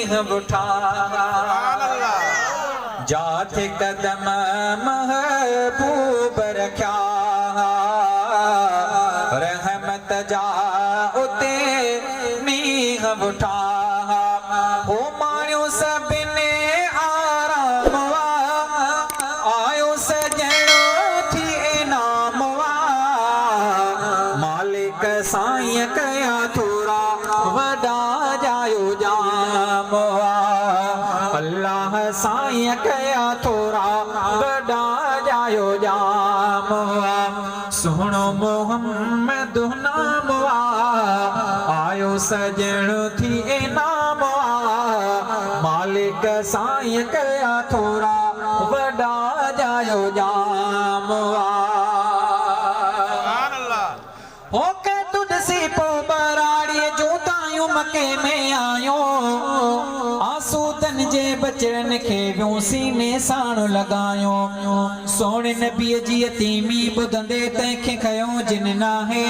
मीह बुठा जात कदम महबूब रख्या रहमत जा उते मीह बुठा हो मारियो सभिने आराम आयो सजणो थी इनाम मालिक साईं कया थोरा वॾा जायो जाम अल्लाह साईं कया थोरा वॾा जायो जाम सुहिणो मोहम्मद नाम आयो सजण थी इनाम मालिक साईं कया थोरा वॾा जायो जाम हो के तुझसे पो बराड़ी जो तायूं मके में आयो आसूदन जे बचड़न के व्यों सीने साण लगायो सोने नबी जी यतीमी बुधंदे तंखे खयो जिन नाहे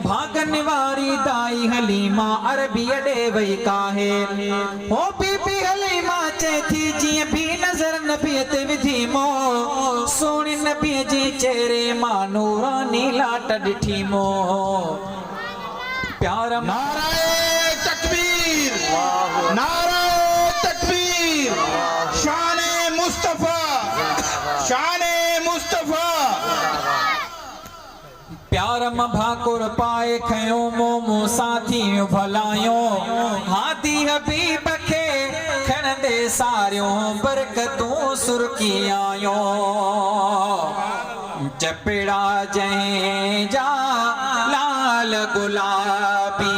भागन वारी दाई हलीमा अरबी अडे वई काहे हो बीबी हलीमा चे थी जी भी नजर नबी ते विधी मो सोने नबी जी चेहरे मानूरानी लाट डिठी मो प्यार नारे तकबीर नारे तकबीर शाने मुस्तफा प्यार में भाकुर पाए खयो मोमो साथी भलायो हाथी हबीब खे खणंदे सारियो बरकतूं सुरकी आयो चपेड़ा जंहिं जा लाल गुलाबी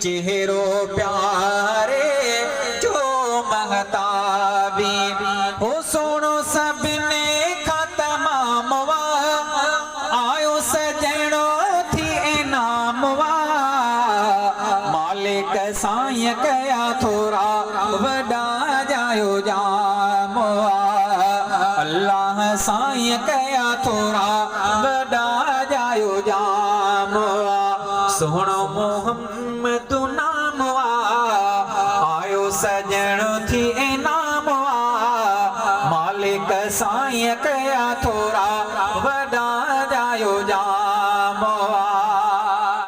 चेहरो प्यारे जो महताबी हो सोनो सभिने खां तमाम आयो सजणो थी इनाम मालिक साईं कया थोरा वॾा जायो जाम अल्लाह साईं कया थोरा वॾा जायो जाम सुहिणो मोहम्मद नाम आयो सजण थी इनाम मालिक साईं कया थोरा